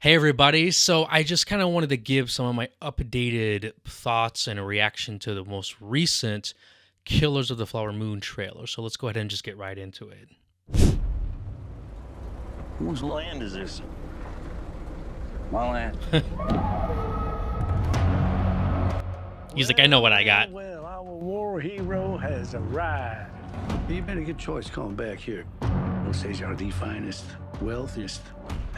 Hey everybody, so I just kind of wanted to give some of my updated thoughts and a reaction to the most recent Killers of the Flower Moon trailer. So let's go ahead and just get right into it. Whose land is this? My land. He's like, I know what I got. Well, our war hero has arrived. You made a good choice coming back here. Osage are the finest, wealthiest,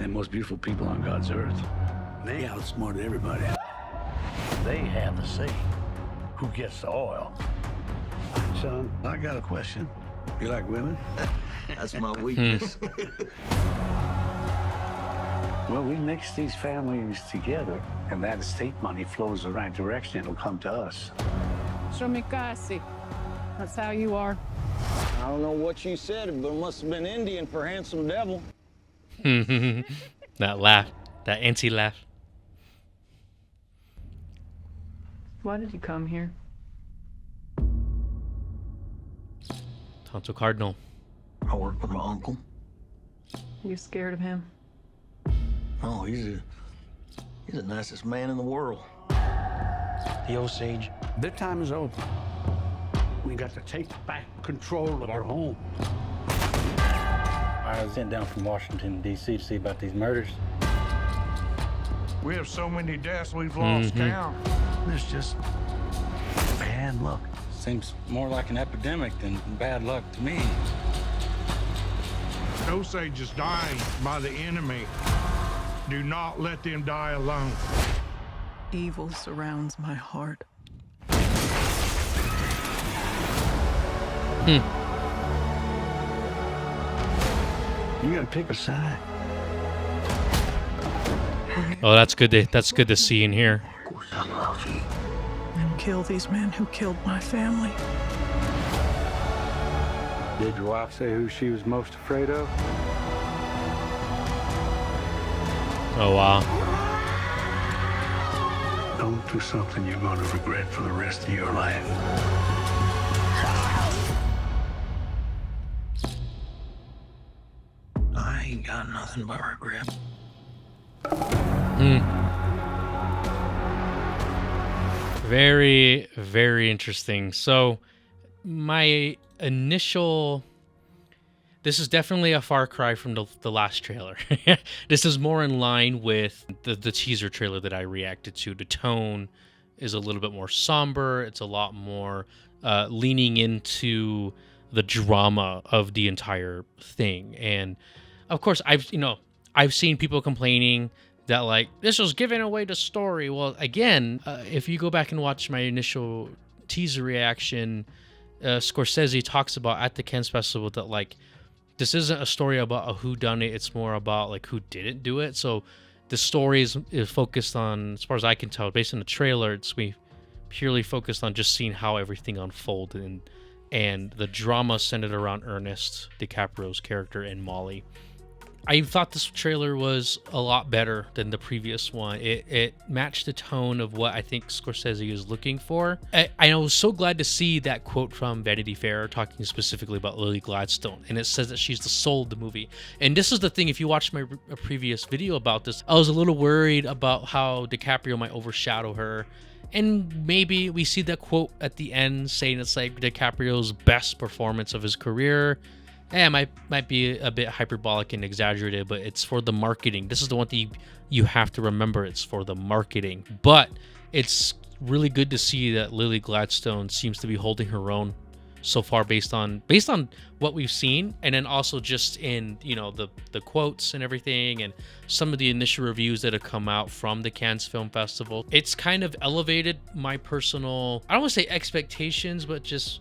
and most beautiful people on God's earth. They outsmarted everybody. They have the say. Who gets the oil? Son, I got a question. You like women? That's my weakness. Well, we mix these families together, and that estate money flows the right direction. It'll come to us. Shomikasi. That's how you are. I don't know what you said, but it must have been Indian for handsome devil. That laugh, that anti-laugh. Why did you come here? Tonto Cardinal. I work with my uncle. You scared of him? Oh, he's the nicest man in the world. The Osage. Their time is over. We got to take back control of our home. I was sent down from Washington, D.C. to see about these murders. We have so many deaths we've lost count. There's just bad luck. Seems more like an epidemic than bad luck to me. Osage is dying by the enemy. Do not let them die alone. Evil surrounds my heart. You gotta pick a side. Oh, that's good. That's good to see in here. Of course, I love you. And kill these men who killed my family. Did your wife say who she was most afraid of? Oh wow. Don't do something you're gonna regret for the rest of your life. I ain't got nothing but regret. Very, very interesting. So, my initial. This is definitely a far cry from the last trailer. This is more in line with the teaser trailer that I reacted to. The tone is a little bit more somber. It's a lot more leaning into the drama of the entire thing. And of course, I've seen people complaining that like this was giving away the story. Well, again, if you go back and watch my initial teaser reaction, Scorsese talks about at the Cannes Festival that like this isn't a story about a whodunit. It's more about like who didn't do it. So the story is focused on, as far as I can tell, based on the trailer, we purely focused on just seeing how everything unfolded and the drama centered around Ernest DiCaprio's character and Molly. I thought this trailer was a lot better than the previous one. It matched the tone of what I think Scorsese is looking for. I was so glad to see that quote from Vanity Fair talking specifically about Lily Gladstone, and it says that she's the soul of the movie. And this is the thing, if you watched my previous video about this, I was a little worried about how DiCaprio might overshadow her. And maybe we see that quote at the end saying it's like DiCaprio's best performance of his career. Might be a bit hyperbolic and exaggerated, but it's for the marketing. This is the one thing you have to remember. It's for the marketing. But it's really good to see that Lily Gladstone seems to be holding her own so far based on what we've seen, and then also just in the quotes and everything and some of the initial reviews that have come out from the Cannes Film Festival. It's kind of elevated my personal, I don't want to say expectations, but just,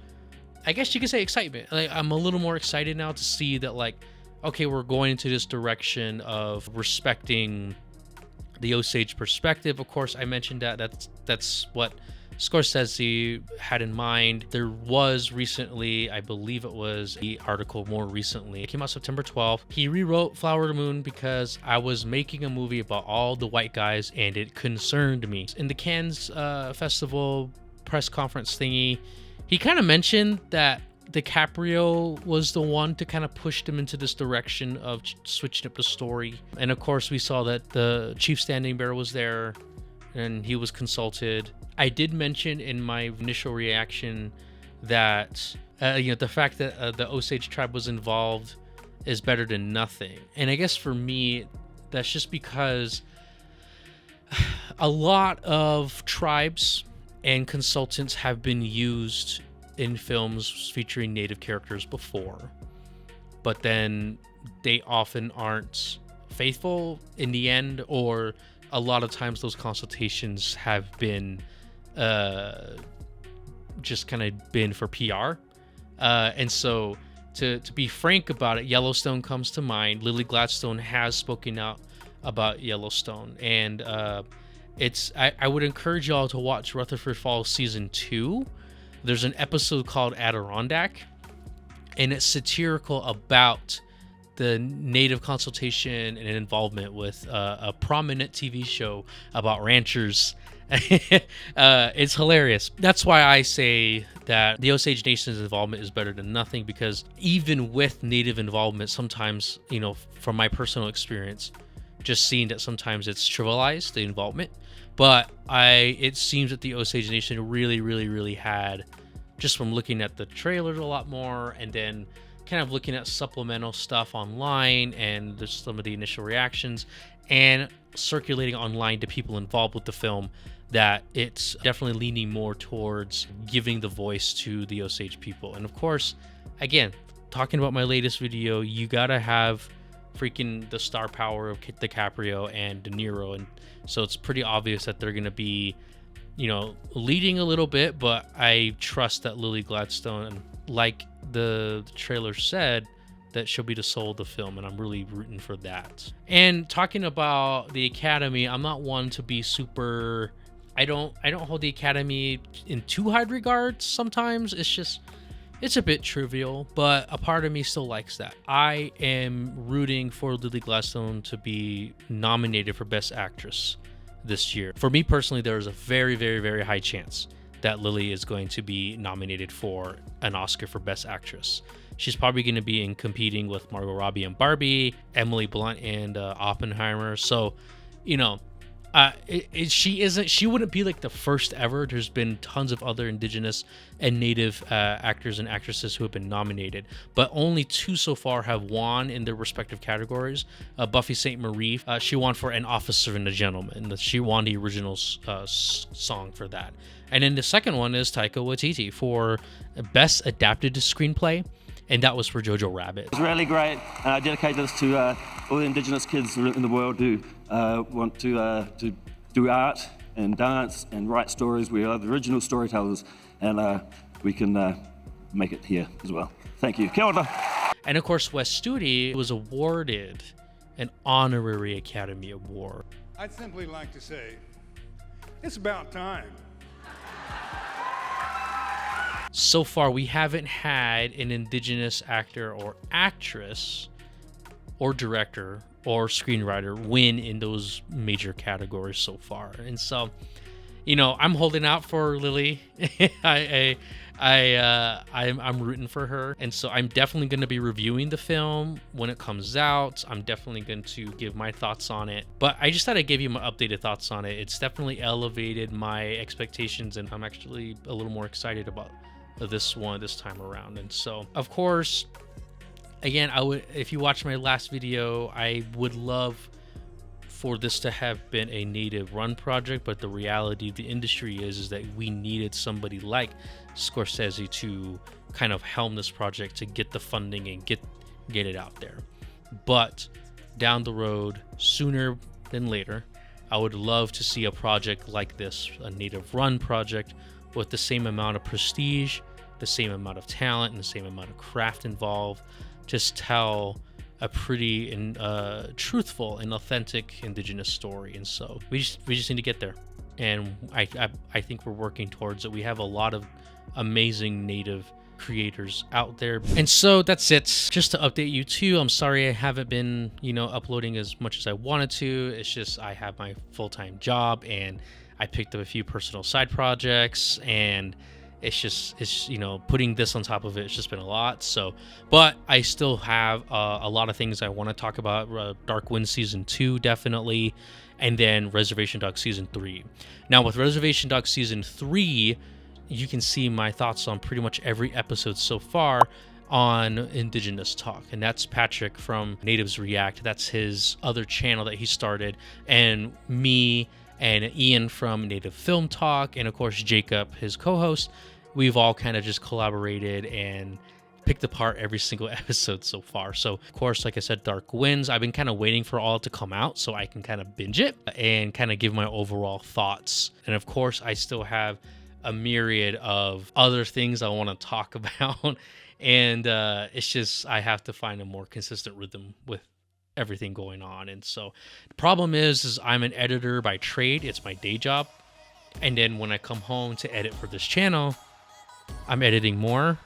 I guess you could say excitement. Like, I'm a little more excited now to see that, like, okay, we're going into this direction of respecting the Osage perspective. Of course, I mentioned that's what Scorsese had in mind. There was recently, I believe it was the article more recently, it came out September 12th. He rewrote Flower of the Moon because I was making a movie about all the white guys and it concerned me. In the Cannes Festival press conference thingy, he kind of mentioned that DiCaprio was the one to kind of push them into this direction of switching up the story. And of course, we saw that the Chief Standing Bear was there and he was consulted. I did mention in my initial reaction that the fact that the Osage tribe was involved is better than nothing. And I guess for me, that's just because a lot of tribes and consultants have been used in films featuring native characters before, but then they often aren't faithful in the end, or a lot of times those consultations have been just kind of been for PR. And so to be frank about it, Yellowstone comes to mind. Lily Gladstone has spoken out about Yellowstone, and I would encourage y'all to watch Rutherford Falls season 2. There's an episode called Adirondack, and it's satirical about the native consultation and involvement with a prominent TV show about ranchers. It's hilarious. That's why I say that the Osage Nation's involvement is better than nothing, because even with native involvement, sometimes, from my personal experience, just seeing that sometimes it's trivialized, the involvement. But it seems that the Osage Nation really, really, really had, just from looking at the trailers a lot more, and then kind of looking at supplemental stuff online and just some of the initial reactions and circulating online to people involved with the film, that it's definitely leaning more towards giving the voice to the Osage people. And of course, again, talking about my latest video, you gotta have freaking the star power of DiCaprio and De Niro, and so it's pretty obvious that they're gonna be, leading a little bit. But I trust that Lily Gladstone, like the trailer said, that she'll be the soul of the film, and I'm really rooting for that. And talking about the Academy, I'm not one to be super. I don't hold the Academy in too high regards. Sometimes it's a bit trivial, but a part of me still likes that. I am rooting for Lily Gladstone to be nominated for Best Actress this year. For me personally, there is a very, very, very high chance that Lily is going to be nominated for an Oscar for Best Actress. She's probably going to be competing with Margot Robbie and Barbie, Emily Blunt and Oppenheimer. So, she wouldn't be like the first ever. There's been tons of other Indigenous and Native actors and actresses who have been nominated, but only 2 so far have won in their respective categories. Buffy St. Marie, she won for An Officer and a Gentleman. She won the original song for that. And then the second one is Taika Waititi for Best Adapted Screenplay, and that was for Jojo Rabbit. It's really great, and I dedicate this to all the Indigenous kids in the world who want to do art and dance and write stories. We are the original storytellers, and we can make it here as well. Thank you. Kia ora. And of course, Wes Studi was awarded an honorary Academy Award. I'd simply like to say, it's about time. So far, we haven't had an Indigenous actor or actress or director or screenwriter win in those major categories so far. And so, I'm holding out for Lily. I'm rooting for her. And so I'm definitely going to be reviewing the film when it comes out. I'm definitely going to give my thoughts on it. But I just thought I'd give you my updated thoughts on it. It's definitely elevated my expectations, and I'm actually a little more excited about this one this time around. And so, of course, again, if you watch my last video, I would love for this to have been a native run project, but the reality of the industry is that we needed somebody like Scorsese to kind of helm this project to get the funding and get it out there. But down the road, sooner than later, I would love to see a project like this, a native run project with the same amount of prestige, the same amount of talent, and the same amount of craft involved. Just tell a pretty and truthful and authentic Indigenous story. And so we just need to get there, and I think we're working towards it. We have a lot of amazing Native creators out there. And so that's it. Just to update you too, I'm sorry I haven't been uploading as much as I wanted to. It's just I have my full-time job, and I picked up a few personal side projects, and it's putting this on top of it, it's just been a lot. So, but I still have a lot of things I want to talk about. Dark Wind season 2 definitely, and then Reservation Dogs season 3. Now with Reservation Dogs season 3, you can see my thoughts on pretty much every episode so far on Indigenous Talk, and that's Patrick from Natives React. That's his other channel that he started, and me and Ian from Native Film Talk, and of course Jacob, his co-host. We've all kind of just collaborated and picked apart every single episode so far. So of course, like I said, Dark Winds, I've been kind of waiting for all to come out so I can kind of binge it and kind of give my overall thoughts. And of course, I still have a myriad of other things I want to talk about. And it's just, I have to find a more consistent rhythm with everything going on. And so the problem is I'm an editor by trade. It's my day job. And then when I come home to edit for this channel, I'm editing more.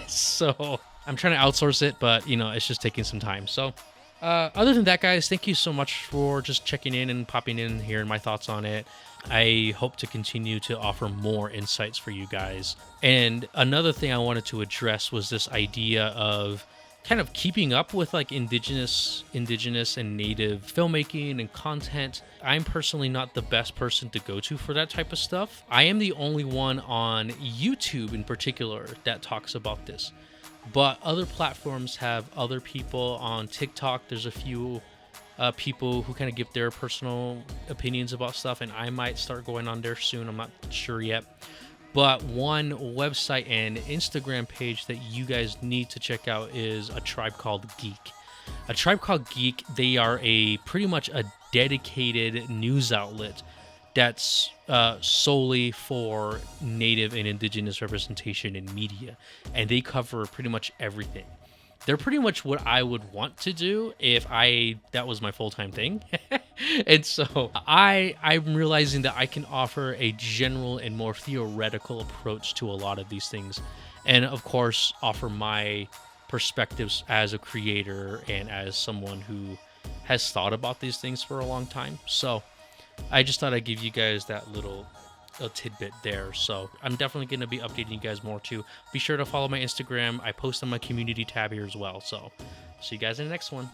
So I'm trying to outsource it, but it's just taking some time. So other than that, guys, thank you so much for just checking in and popping in here and my thoughts on it. I hope to continue to offer more insights for you guys. And another thing I wanted to address was this idea of kind of keeping up with like indigenous and native filmmaking and content. I'm personally not the best person to go to for that type of stuff. I am the only one on YouTube in particular that talks about this, but other platforms have other people. On TikTok, there's a few people who kind of give their personal opinions about stuff, and I might start going on there soon. I'm not sure yet. But one website and Instagram page that you guys need to check out is A Tribe Called Geek. A Tribe Called Geek, they are pretty much a dedicated news outlet that's solely for Native and Indigenous representation in media. And they cover pretty much everything. They're pretty much what I would want to do if that was my full-time thing. And so I'm realizing that I can offer a general and more theoretical approach to a lot of these things. And of course, offer my perspectives as a creator and as someone who has thought about these things for a long time. So I just thought I'd give you guys that little tidbit there. So I'm definitely going to be updating you guys more too. Be sure to follow my Instagram. I post on my community tab here as well. So see you guys in the next one.